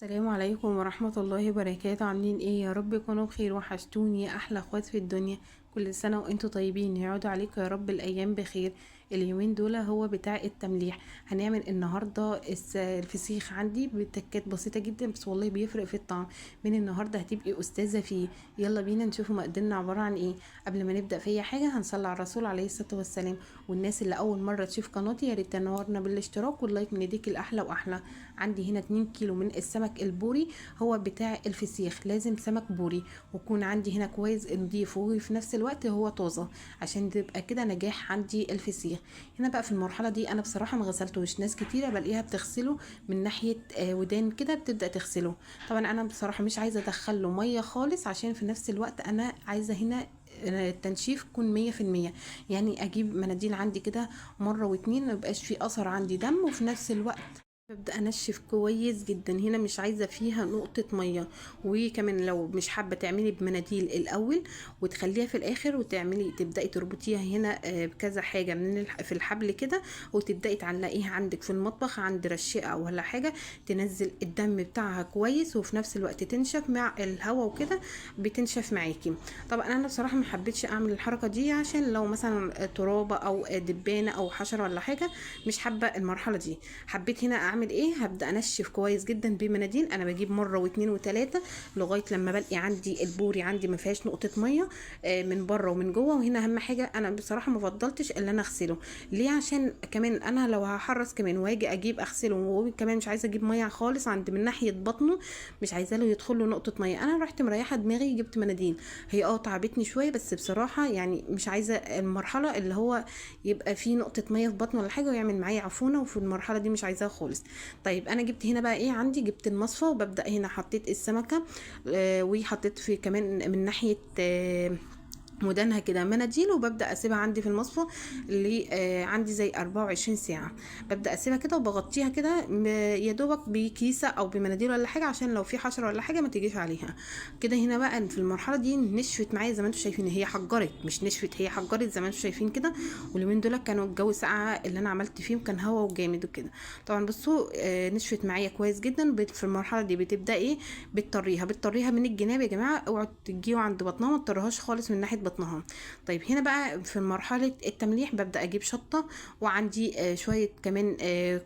السلام عليكم ورحمة الله وبركاته. عاملين ايه؟ يا رب تكونوا بخير. وحشتوني يا احلى اخوات في الدنيا. كل سنة وانتوا طيبين، يعودوا عليكم يا رب الايام بخير. اليومين دول هو بتاع التمليح. هنعمل النهاردة الفسيخ عندي بتكات بسيطة جدا، بس والله بيفرق في الطعم. من النهاردة هتبقي استاذة فيه. يلا بينا نشوفوا مقاديرنا عبارة عن ايه. قبل ما نبدأ في اي حاجة هنصلي على الرسول عليه الصلاة والسلام. والناس اللي اول مرة تشوف قناتي يا ريت تنورنا بالاشتراك واللايك من ايديك الاحلى واحلى. عندي هنا 2 كيلو من السمك البوري، هو بتاع الفسيخ. لازم سمك بوري ويكون عندي هنا كويس نضيف وفي نفس الوقت هو طازه، عشان تبقى كده نجاح عندي الفسيخ. هنا بقى في المرحله دي انا بصراحه ما غسلتوش. ناس كتيره بلاقيها بتغسله من ناحيه ودان كده بتبدا تغسله. طبعا انا بصراحه مش عايزه ادخله ميه خالص، عشان في نفس الوقت انا عايزه هنا التنشيف يكون 100%. يعني اجيب مناديل عندي كده مره واتنين، ميبقاش في اثر عندي دم، وفي نفس الوقت ببدأ انشف كويس جدا. هنا مش عايزة فيها نقطة مية. وكمان لو مش حابة تعملي بمناديل الاول وتخليها في الاخر، وتعملي تبدأي تربطيها هنا بكذا حاجة من في الحبل كده، وتبدأي تعلقيها عندك في المطبخ عند رشاقة او ولا حاجة، تنزل الدم بتاعها كويس، وفي نفس الوقت تنشف مع الهواء وكده بتنشف معاكي. طبعا انا بصراحة ما حبيتش اعمل الحركة دي، عشان لو مثلا ترابة او دبانة او حشرة ولا حاجة، مش حابة المرحلة دي. حبيت هنا اعمل ايه، هبدا انشف كويس جدا بمناديل. انا بجيب مره واثنين وثلاثه لغايه لما بلاقي عندي البوري عندي ما فيهاش نقطه ميه من بره ومن جوه. وهنا اهم حاجه انا بصراحه ما فضلتش الا انا اغسله. ليه؟ عشان كمان انا لو هحرص كمان واجي اجيب اغسله، وكمان مش عايزه اجيب ميه خالص عند من ناحيه بطنه، مش عايزه له يدخل له نقطه ميه. انا رحت مريحه دماغي جبت مناديل. هي تعبتني شويه، بس بصراحه يعني مش عايزه المرحله اللي هو يبقى فيه نقطه ميه في بطنه ولا حاجه ويعمل معايا عفونه، وفي المرحله دي مش عايزاها خالص. طيب انا جبت هنا بقى ايه عندي، جبت المصفى وببدا هنا حطيت السمكه وحطيت في كمان من ناحيه ودانها كده مناديل، وببدا اسيبها عندي في المصفى اللي عندي زي 24 ساعه. ببدا اسيبها كده وبغطيها كده يا دوبك بكيسه او بمناديل ولا حاجه، عشان لو في حشره ولا حاجه ما تجيش عليها. كده هنا بقى في المرحله دي نشفت معايا زي ما انتم شايفين. هي حجرت مش نشفت، هي حجرت زي ما انتم شايفين كده. واليومين دول كانوا الجو ساقعه اللي انا عملت فيهم، كان هوا وجامد وكده. طبعا بصوا نشفت معايا كويس جدا. في المرحله دي بتبدا ايه، بتطريها من الجناب يا جماعه. اوعوا تجيوا عند بطنها، ما تطريهاش خالص من ناحيه بطنها. طيب هنا بقى في مرحله التمليح ببدا اجيب شطه، وعندي شويه كمان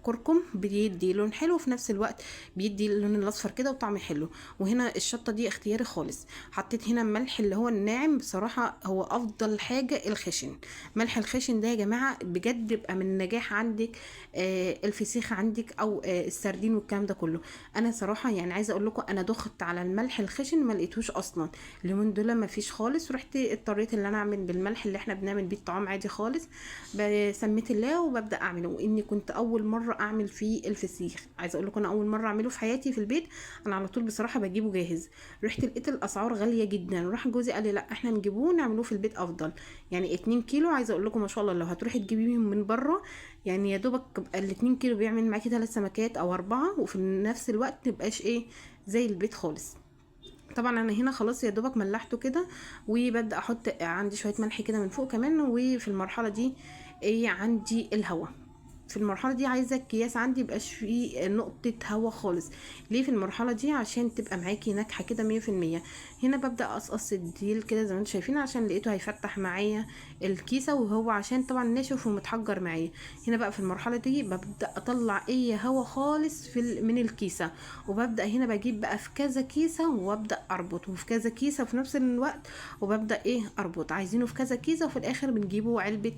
كركم بيدي لون حلو، وفي نفس الوقت بيدي اللون الاصفر كده وطعم حلو. وهنا الشطه دي اختياري خالص. حطيت هنا ملح اللي هو الناعم، بصراحه هو افضل حاجه الخشن. ملح الخشن ده يا جماعه بجد بيبقى من نجاح عندك الفسيخ عندك، او السردين والكلام ده كله. انا صراحه يعني عايزه اقول لكم انا دخت على الملح الخشن ما لقيتوش اصلا. اليومين دول ما فيش خالص، رحت اضطريت ان انا اعمل بالملح اللي احنا بنعمل بيه الطعام عادي خالص. بسميت الله وببدا اعمله. واني كنت اول مره اعمل فيه الفسيخ، عايزه اقول لكم انا اول مره اعمله في حياتي في البيت. انا على طول بصراحه بجيبه جاهز. رحت لقيت الاسعار غاليه جدا، راح جوزي قال لي لا احنا نجيبوه نعملوه في البيت افضل. يعني 2 كيلو، عايزه اقول لكم ما شاء الله لو هتروحي تجيبيهم من بره، يعني يا دوبك ال 2 كيلو بيعمل معاكي 3 سمكات او 4، وفي نفس الوقت مبقاش ايه زي البيت خالص. طبعا انا هنا خلاص يا دوبك ملحته كده، وببدا احط عندي شويه ملح كده من فوق كمان. وفي المرحله دي ايه عندي الهواء. في المرحله دي عايزه الكياس عندي ميبقاش فيه نقطه هوا خالص. ليه في المرحله دي؟ عشان تبقى معاكي ناجحه كده 100%. هنا ببدا اقصقص الديل كده زي ما انتم شايفين، عشان لقيته هيفتح معايا الكيسه، وهو عشان طبعا ناشف ومتحجر معايا. هنا بقى في المرحله دي ببدا اطلع اي هوا خالص من الكيسه. وببدا هنا بجيب بقى في كذا كيسه وابدا اربط، وفي كذا كيسه في نفس الوقت، وببدا ايه اربط. عايزينه في كذا كيسه، وفي الاخر بنجيبه علبه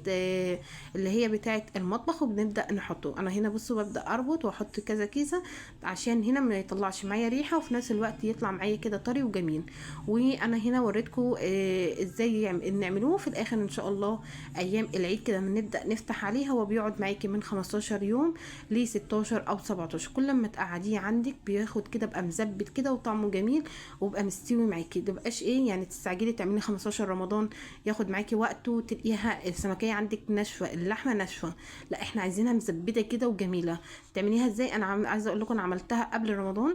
اللي هي بتاعه المطبخ، وبنبدا نحطه. انا هنا بصوا ببدا اربط واحط كذا كيسه، عشان هنا ما يطلعش معايا ريحه، وفي نفس الوقت يطلع معايا كده طري وجميل. وانا هنا وريتكم ازاي نعملوه. في الاخر ان شاء الله ايام العيد كده بنبدا نفتح عليه. هو بيقعد معاكي من 15 يوم ل 16 او 17. كل ما تقعديه عندك بياخد كده بقى مزبت كده وطعمه جميل، وبقى مستوي معاكي. متبقاش ايه يعني تستعجلي تعملي 15 رمضان ياخد معاكي وقت وتلاقيها السمكيه عندك ناشفه، اللحمه ناشفه. لا احنا عايزينها مزبده كده وجميله. تعمليها ازاي؟ انا عايزه اقول لكم انا عملتها قبل رمضان.